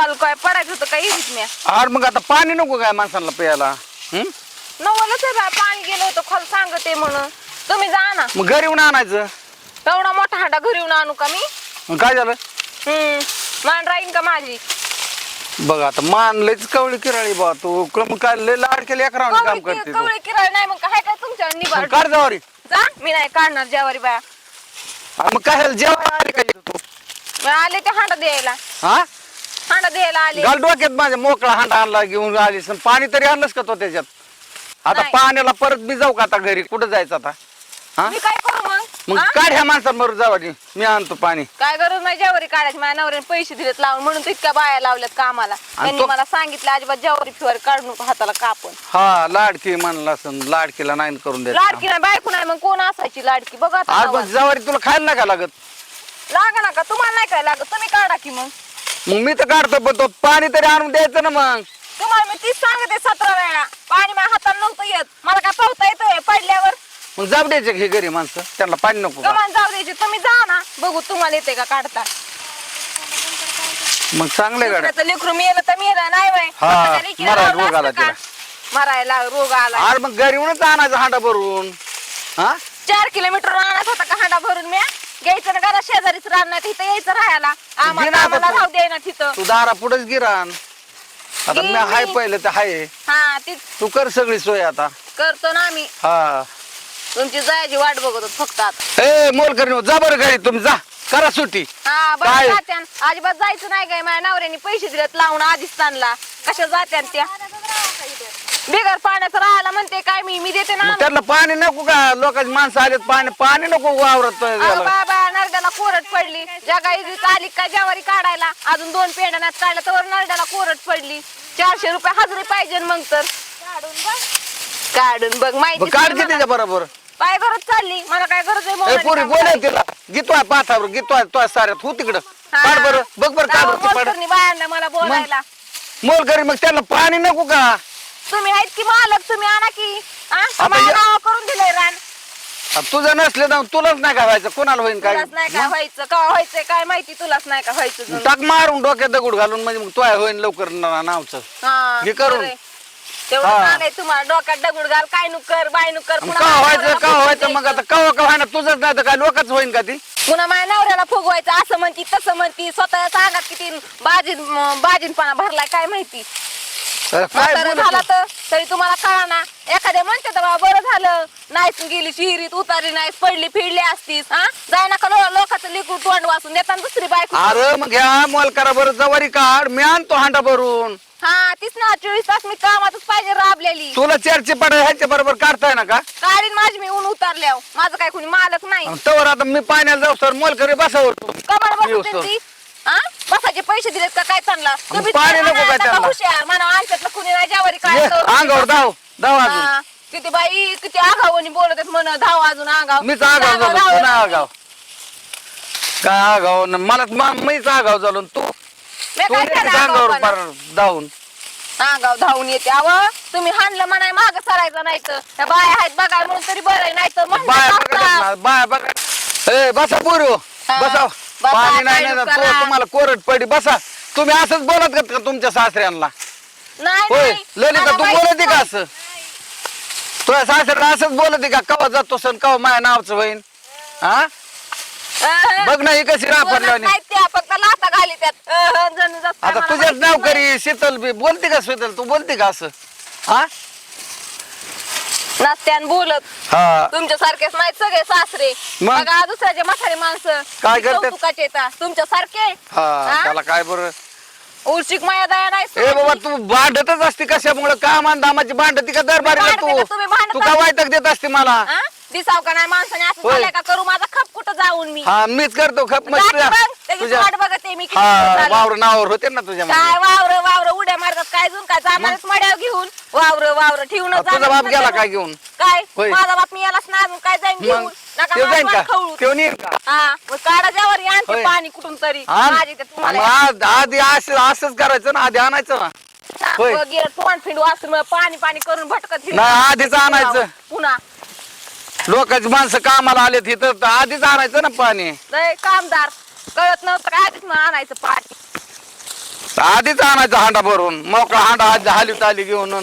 खोल काय पडायचं होतं काय इरीत मी अरे मग आता पाणी नको काय माणसाला प्यायला? नवलच आहे पाणी गेलं होतं खोल सांगते म्हणून तुम्ही जा ना. मग घरी येऊन आणायचं. एवढा मोठा हांडा घरी येऊन आणू का मी? मग काय झालं? मान राहीन का माझी? बघ आता मान लयच कवळी किराळी बा तू मग काय लय लाड केली अकरा काम करते तू. कवळी किराळ नाही मग काय काय तुमच्या निभार काढ जावारी. जा मी नाही काढणार जेवारी बाया. मग काय जेवण आले काय तू? मी आले ते हांडा द्यायला. हा हांडा द्यायला आले. घाल डोक्यात माझ्या मोकळा हांडा आणला घेऊन आलीस पाणी तरी आणलंस का तो त्याच्यात? आता नाही. पाण्याला परत मी जाऊ का आता घरी? कुठं जायचं आता? हा मी काय करू मग? मग हा? काढ ह्या माणसांबरोबर जावारी मी आणतो पाणी. काय गरज नाही जेवारी काढायची. माझ्या नवऱ्याने पैसे दिलेत लावून म्हणून तितक्या बाया लावल्यात कामाला. त्यांनी मला सांगितलं अजिबात जेवारी फिवारी काढू नको हाताला कापून. हा लाडकी म्हणला असं लाडकीला नाही करून द्यायचं. लाडकी नाही बायको नाही मग कोण असायची लाडकी बघा आता आज गावात. मग जावारी तुला खायला नाही का लागत? लागा ना का तुम्हाला नाही काय लागत तुम्ही काढा की मग. मग मी तर काढतो पण तो पाणी तरी आणून द्यायचं ना मग. तुम्हाला मी तीच सांगते 17 वेळा पाणी माझ्या हाताला नव्हतं येत. मला काय पावता येतोय पडल्यावर? मग जाऊ द्यायचे हे घरी माणसं त्यांना पाणी नको का? गमान जाऊ द्यायची तुम्ही जा ना बघू तुम्हाला येते का काढता. मग चांगले गाड्या दुसऱ्याचं लेकरू मेलं तर मेलं नाही बाई. हा, स्वतःच्या लेकीला मरायला लावलं रोग आला असतं का? तिला. मरायला रोग आला. अरे मग घरी येऊनच आणायचं हांडा भरून. हा 4 किलोमीटर आणत होता का हांडा भरून मी घ्यायचं ना घरा शेजारीच राहणार तिथं यायचं राहायला आम्हाला गेला आता आम्हाला तू. राहू द्याय ना तिथं. तू दारा पुढेच गिरान आता मी गिर हाय मी. पहिलं तर हाय हा ती तू कर सगळी सोय आता. करतो ना आम्ही. हा तुमची जायची वाट बघत होतो फक्त आता. ए मोल करी जा बरं घरी तुम्ही जा करा सुट्टी. हा बरं काय? जात्यान अजिबात जायचं नाही काय माझ्या नवऱ्याने पैसे दिलेत लावून आधीच ताणला कशा जात्यान त्या बिगर पाण्याचं राहायला म्हणते काय मी देते ना मग त्याला पाणी नको का? लोकांची माणसं आलेत पाणी नको वावरत अगं बाबा नरड्याला कोरड पडली जगा इजीत आली का ज्वारी काढायला अजून 2 पेंड्यात काढलं तर नरड्याला कोरड पडली 400 रुपये हजरी पाहिजे मग तर काढून बघ माहिती काढते मला. त्याच्या बरोबर. काय गरज चालली मला काय गरज आहे ए मोबाईल पोरी काम बोलाय करायची? तिला गीतवाय पाठावर गीतवाय तो साऱ्यात हो तिकडं हा. काढ बरं बघ बरं काढ जाऊ वरती पड मोलकरणी बायांना मला बोलायला मोल करी मग त्याला पाणी नको का? तुम्ही आहेत की मालक तुम्ही आणा की हा? आता माझ्या या- नावावर करून दिलंय रान. तुझं नसलं ना तुलाच नाही का व्हायचं कोणाला होईन काय? तुलाच नाही काय व्हायचं का व्हायचंय काय माहिती तुलाच नाही का व्हायचं जणू. टाक मारून डोक्यात दगड घालून म्हणजे मग तो होईन लवकर नावचं हा, हे करून. बरंय. तेवढं हा. झालंय तुम्हाला डोक्यात दगड घाल काय नुकर बाय नुकर का व्हायचं मग आता कवा व्हायना तुझंच नाही तर काय लोकच होईन का ती? पुन्हा माझ्या नवऱ्याला फुगवायचं असं म्हणती तसं म्हणती स्वतःच्या अंगात किती बाजीनपणा भरलाय काय माहिती. काय म्हातारं बोलत झाला तर तरी तुम्हाला कळा ना एखाद्या म्हणते तर बाबा बरं झालं नाहीच गेली विहिरीत उतारली नाहीस पडली फिरली असतीस हा जाय नका लोकांचं लिकूड तोंड वाचून देता ना दुसरी बायको. अरे मग ह्या मोल करा बरं जवारी काढ मी आणतो हांडा भरून. हा तीच ना 24 तास मी कामातच पाहिजे राबलेली. तुला चर्चे पड ह्याच्या बरोबर काढताय ना का? काढीन माझी मी ऊन उतारल्यावर माझं काय कोणी मालक नाही. तवर आता मी पाण्याला जाऊ सर मोल करी बसावर कमर बसते ती हा बसाचे पैसे दिलेत का काय चालला तुम्ही पाणी नको काय त्यांना? हुशार म्हणा आमच्यातलं कुणी नाही ज्यावरी काय अंगावर धाव अजून हा, किती बाई किती आगावणी बोलत आहेत म्हण धाव अजून आगाव मीच आगाव झालो तू नाही आगाव काय आगाव मला मीच आगाव झालो आणि तू मी तू काय येते केलं अंगावर आगावपणा? पार धावून. आगाव धावून येते अव तुम्ही हाणलं म्हणाय माग सरायचं नाही तर त्या बाया आहेत बघाय म्हणून तरी बरं नाही तर बाया बघा बाया बघा ए बसा पोरू हा. बसा बसा, पाणी नाही काय ना करा. तुम्हाला कोरड पडी बसा तुम्ही असंच बोलत का तुमच्या सासऱ्यांना? नाही होय नाही. ललिता मला तू माहितीच बोलते का नाही. असं? तुझ्या सासऱ्याला असंच बोलते का कवा जातो सण कवा माझ्या नावचं होईन? हा बघ ना ही कशी बोलत रापरली नाहीत त्या फक्त लाथा घाली त्यात जणू जसं आता मला तुझ्याच माहितीच नाव नाही. करी शीतल बी बोलते का शीतल तू बोलते का असं? हा नसत्यान बोलत हा तुमच्या सारखेच नाहीत सगळे सासरे मग? बघा दुसऱ्याचे म्हातारे माणसं काय करतात? कौतुकाचे येतात तुमच्या सारखे हा त्याला काय बरं उलशिक माया दया नाही ए बाबा तू भांडतच असते कशामुळे कामान दामाची भांडती का दरबारीला भांडते तू का? तुम्ही भांडता? तू का वायतक देत असते मला? हा? दिसाव का नाही माणसाने असं होय. झालंय का करू माझा खप कुठं जाऊन मी हा मीच करतो खप मग जा की बघ, त्याची तुझ्या वाट बघते मी किती हा दिवस झाले. वावर नावावर होते ना तुझ्या काय वावर उड्या मारतात काय जून काय जाणारच मड्यावर घेऊन वावर ठेवून तुझा बाप गेला काय घेऊन? काय होय. माझा बाप मी यालाच नाही अजून काय जाईन घेऊन मग नका ते जाईन मला का खवळू. ठेवून येईल का? हा मग काढा ज्यावर आणते होय. पाणी कुठून तरी आण. माझी ते तुम्हाला मग आधी असंच करायचं ना आधी आणायचं ना होय. तोंड फिंडू असं पाणी करून भटकत हिंडू. नाही, आधीच आणायचं. पुन्हा लोकांची माणसं कामाला आले तिथं तर आधीच आणायचं ना पाणी. लय कामदार कळत नव्हतं काय आधीच मग आणायचं पाणी आधीच आणायचा हांडा भरून मोकळा हांडा हाली ताली घेऊन